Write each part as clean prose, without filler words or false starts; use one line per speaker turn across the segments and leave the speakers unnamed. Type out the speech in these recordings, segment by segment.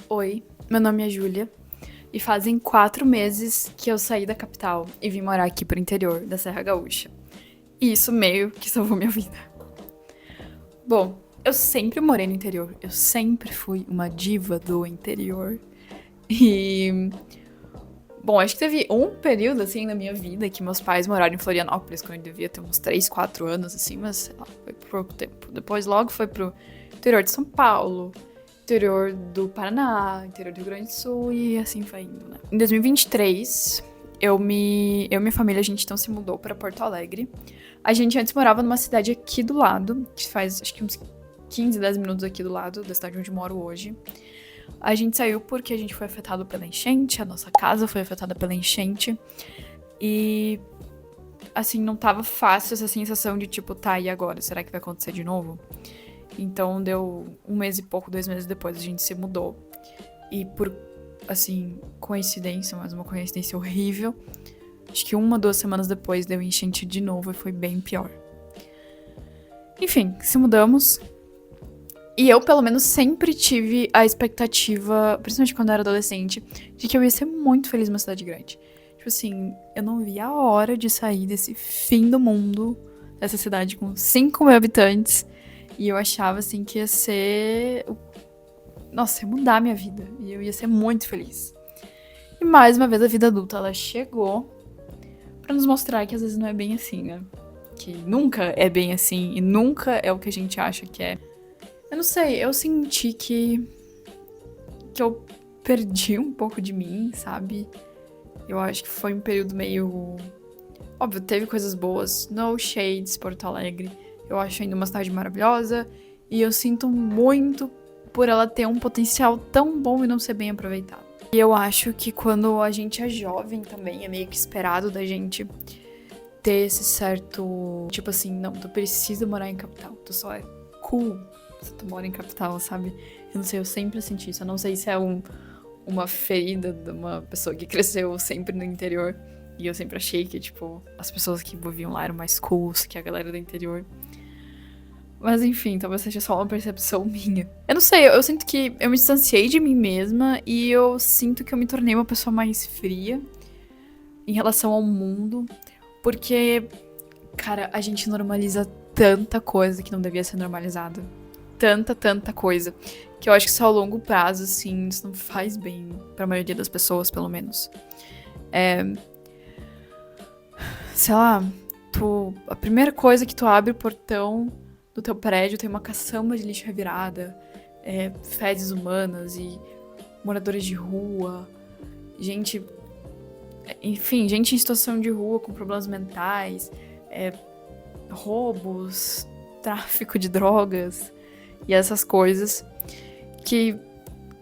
Oi, meu nome é Júlia e fazem 4 meses que eu saí da capital e vim morar aqui pro interior da Serra Gaúcha. E isso meio que salvou minha vida. Bom, eu sempre morei no interior, eu sempre fui uma diva do interior. E, bom, acho que teve um período assim na minha vida que meus pais moraram em Florianópolis, quando eu devia ter uns 3, 4 anos, assim, mas sei lá, foi por pouco tempo. Depois logo foi pro interior de São Paulo, interior do Paraná, interior do Rio Grande do Sul e assim vai indo, né? Em 2023, eu e minha família, a gente então se mudou pra Porto Alegre. A gente antes morava numa cidade aqui do lado, que faz acho que uns 15, 10 minutos aqui do lado da cidade onde moro hoje. A gente saiu porque a gente foi afetado pela enchente, a nossa casa foi afetada pela enchente. E, assim, não tava fácil essa sensação de tipo, tá, e agora? Será que vai acontecer de novo? Então deu um mês e pouco, 2 meses depois, a gente se mudou. E por, assim, coincidência, mas uma coincidência horrível, acho que 1, 2 semanas depois deu enchente de novo e foi bem pior. Enfim, se mudamos. E eu, pelo menos, sempre tive a expectativa, principalmente quando eu era adolescente, de que eu ia ser muito feliz numa cidade grande. Tipo assim, eu não via a hora de sair desse fim do mundo, dessa cidade com 5 mil habitantes. E eu achava, assim, que ia ser. Nossa, ia mudar a minha vida. E eu ia ser muito feliz. E mais uma vez a vida adulta, ela chegou pra nos mostrar que às vezes não é bem assim, né? Que nunca é bem assim e nunca é o que a gente acha que é. Eu não sei, eu senti que eu perdi um pouco de mim, sabe? Eu acho que foi um período meio. Óbvio, teve coisas boas. No Shades, Porto Alegre. Eu acho ainda uma cidade maravilhosa. E eu sinto muito por ela ter um potencial tão bom e não ser bem aproveitado. E eu acho que quando a gente é jovem também, é meio que esperado da gente ter esse certo. Tipo assim, não, tu precisa morar em capital. Tu só é cool se tu mora em capital, sabe? Eu não sei, eu sempre senti isso. Eu não sei se é uma ferida de uma pessoa que cresceu sempre no interior. E eu sempre achei que, tipo, as pessoas que viviam lá eram mais cools que a galera do interior. Mas enfim, talvez seja só uma percepção minha. Eu não sei, eu sinto que eu me distanciei de mim mesma e eu sinto que eu me tornei uma pessoa mais fria em relação ao mundo. Porque, cara, a gente normaliza tanta coisa que não devia ser normalizada. Tanta coisa. Que eu acho que só a longo prazo, assim, isso não faz bem pra maioria das pessoas, pelo menos. Sei lá, a primeira coisa que tu abre o portão do teu prédio tem uma caçamba de lixo revirada, fezes humanas e moradores de rua, gente, enfim, gente em situação de rua com problemas mentais, roubos, tráfico de drogas e essas coisas que,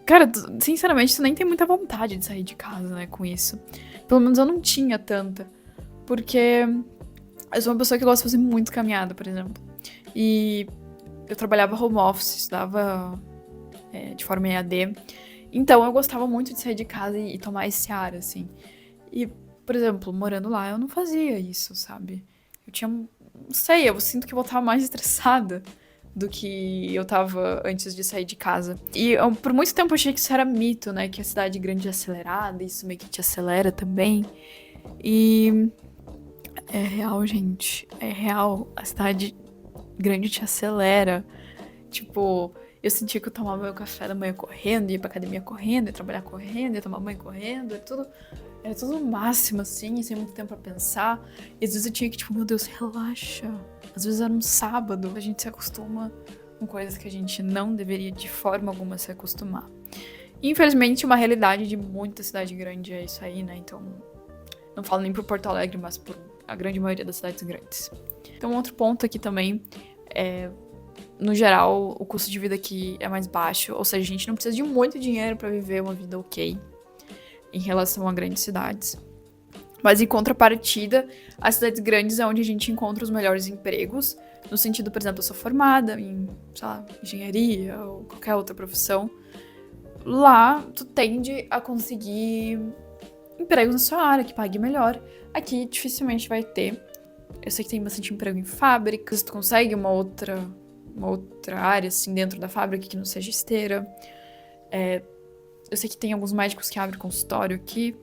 cara, sinceramente, tu nem tem muita vontade de sair de casa, né, com isso. Pelo menos eu não tinha tanta, porque eu sou uma pessoa que gosta de fazer muito caminhada, por exemplo. E eu trabalhava home office, estudava de forma EAD. Então eu gostava muito de sair de casa e tomar esse ar, assim. E, por exemplo, morando lá, eu não fazia isso, sabe? Eu tinha. Não sei, eu sinto que eu tava mais estressada do que eu tava antes de sair de casa. E eu, por muito tempo eu achei que isso era mito, né? Que a cidade grande é acelerada, isso meio que te acelera também. E é real, gente. É real. A cidade grande te acelera. Tipo, eu sentia que eu tomava meu café da manhã correndo, ia pra academia correndo, ia trabalhar correndo, ia tomar banho correndo, era tudo no máximo, assim, sem muito tempo pra pensar. E às vezes eu tinha que, tipo, meu Deus, relaxa. Às vezes era um sábado, a gente se acostuma com coisas que a gente não deveria de forma alguma se acostumar. E, infelizmente, uma realidade de muita cidade grande é isso aí, né? Então, não falo nem por Porto Alegre, mas por a grande maioria das cidades grandes. Então, outro ponto aqui também é, no geral, o custo de vida aqui é mais baixo, ou seja, a gente não precisa de muito dinheiro para viver uma vida ok em relação a grandes cidades. Mas em contrapartida, as cidades grandes é onde a gente encontra os melhores empregos, no sentido, por exemplo, eu sou formada em, sei lá, engenharia ou qualquer outra profissão. Lá, tu tende a conseguir empregos na sua área, que pague melhor. Aqui, dificilmente vai ter. Eu sei que tem bastante emprego em fábricas, tu consegue uma outra área, assim, dentro da fábrica que não seja esteira. Eu sei que tem alguns médicos que abrem consultório aqui,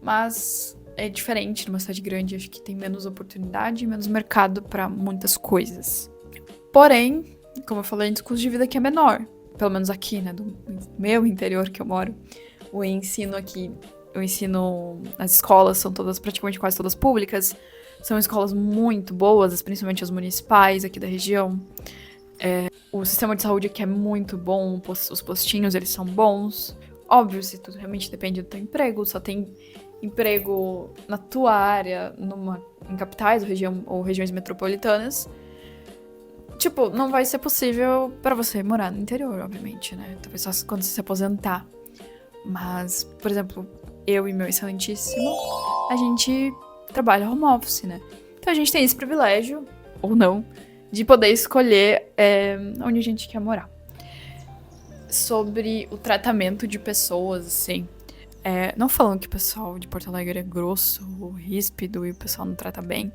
mas é diferente numa cidade grande. Acho que tem menos oportunidade e menos mercado para muitas coisas. Porém, como eu falei, o custo de vida aqui é menor. Pelo menos aqui, né, do meu interior que eu moro. O ensino aqui, as escolas são todas, praticamente quase todas públicas. São escolas muito boas, principalmente as municipais aqui da região. O sistema de saúde aqui é muito bom, os postinhos, eles são bons. Óbvio, se tudo realmente depende do teu emprego, só tem emprego na tua área, em capitais ou regiões metropolitanas. Tipo, não vai ser possível pra você morar no interior, obviamente, né? Talvez só quando você se aposentar. Mas, por exemplo, eu e meu excelentíssimo, a gente trabalha home office, né? Então a gente tem esse privilégio, ou não, de poder escolher onde a gente quer morar. Sobre o tratamento de pessoas, assim. Não falando que o pessoal de Porto Alegre é grosso ou ríspido e o pessoal não trata bem.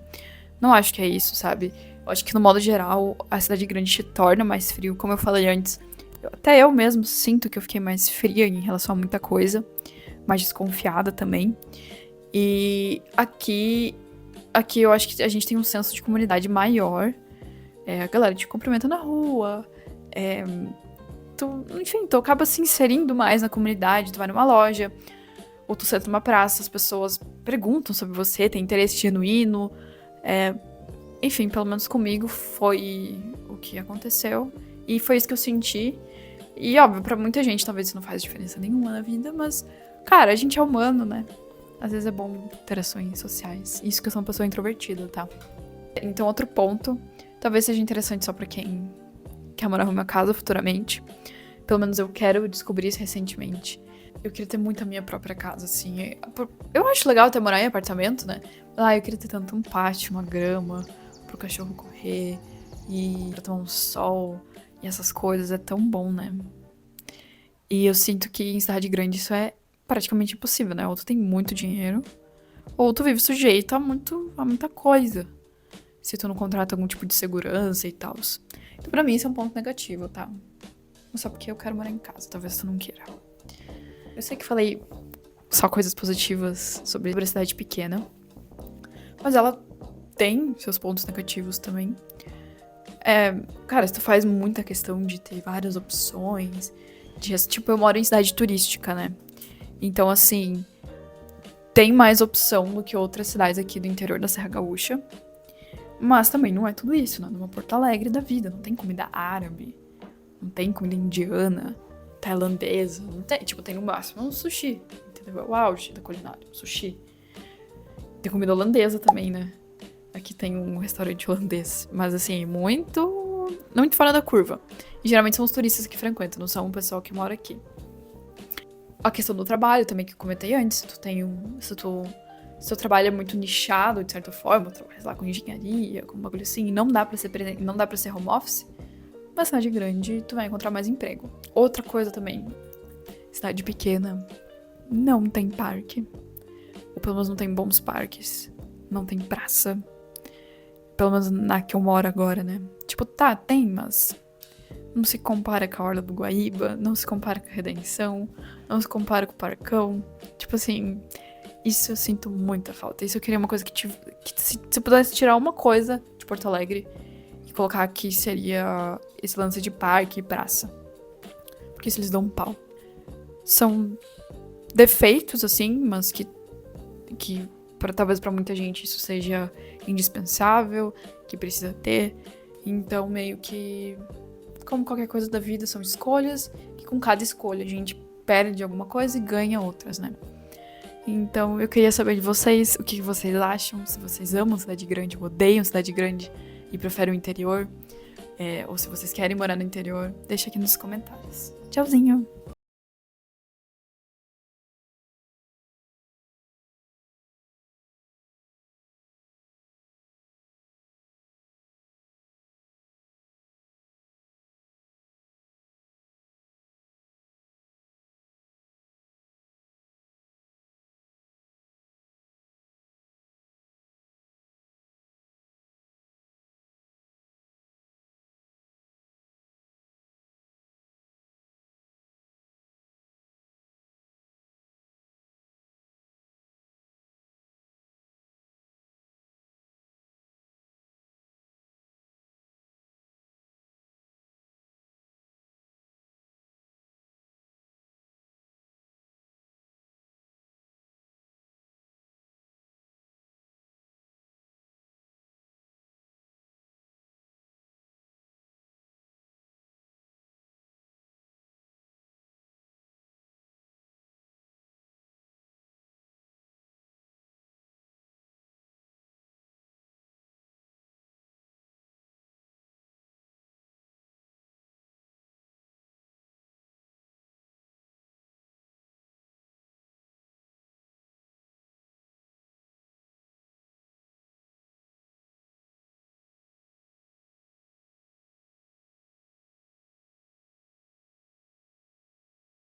Não acho que é isso, sabe? Eu acho que, no modo geral, a cidade grande te torna mais frio. Como eu falei antes, até eu mesmo sinto que eu fiquei mais fria em relação a muita coisa. Mais desconfiada também. E aqui eu acho que a gente tem um senso de comunidade maior. A galera te cumprimenta na rua. Tu acaba se inserindo mais na comunidade. Tu vai numa loja, ou tu senta numa praça, as pessoas perguntam sobre você, tem interesse genuíno. Enfim, pelo menos comigo foi o que aconteceu. E foi isso que eu senti. E, óbvio, pra muita gente talvez isso não faz diferença nenhuma na vida, mas, cara, a gente é humano, né? Às vezes é bom interações sociais. Isso que eu sou uma pessoa introvertida, tá? Então, outro ponto, talvez seja interessante só pra quem quer morar na minha casa futuramente. Pelo menos eu quero descobrir isso recentemente. Eu queria ter muito a minha própria casa, assim. Eu acho legal até morar em apartamento, né? Eu queria ter tanto um pátio, uma grama, pro cachorro correr, e pra tomar um sol, e essas coisas. É tão bom, né? E eu sinto que em cidade grande isso é praticamente impossível, né? Ou tu tem muito dinheiro, ou tu vive sujeito a muita coisa. Se tu não contrata algum tipo de segurança e tal. Então, pra mim, isso é um ponto negativo, tá? Não só porque eu quero morar em casa, talvez tu não queira. Eu sei que falei só coisas positivas sobre a cidade pequena, mas ela tem seus pontos negativos também. Cara, se tu faz muita questão de ter várias opções, tipo, eu moro em cidade turística, né? Então, assim, tem mais opção do que outras cidades aqui do interior da Serra Gaúcha. Mas também não é tudo isso, né? Numa Porto Alegre da vida. Não tem comida árabe, não tem comida indiana, tailandesa. Não tem, tipo, tem no máximo um sushi, entendeu? É o auge da culinária, sushi. Tem comida holandesa também, né? Aqui tem um restaurante holandês. Mas, assim, muito fora da curva. E geralmente são os turistas que frequentam, não são o pessoal que mora aqui. A questão do trabalho também, que eu comentei antes. Se o seu trabalho é muito nichado, de certa forma, trabalha lá com engenharia, com um bagulho assim, e não dá pra ser home office, na cidade grande tu vai encontrar mais emprego. Outra coisa também, cidade pequena não tem parque. Ou pelo menos não tem bons parques. Não tem praça. Pelo menos na que eu moro agora, né? Tipo, tem, mas não se compara com a Orla do Guaíba, não se compara com a Redenção, não se compara com o Parcão. Tipo assim, isso eu sinto muita falta. Isso eu queria uma coisa que se pudesse tirar uma coisa de Porto Alegre e colocar aqui, seria esse lance de parque e praça. Porque isso eles dão um pau. São defeitos, assim, mas que talvez pra muita gente isso seja indispensável, que precisa ter. Então, meio que, como qualquer coisa da vida, são escolhas, que com cada escolha a gente perde alguma coisa e ganha outras, né? Então, eu queria saber de vocês, o que vocês acham, se vocês amam cidade grande, ou odeiam cidade grande e preferem o interior, ou se vocês querem morar no interior, deixa aqui nos comentários. Tchauzinho!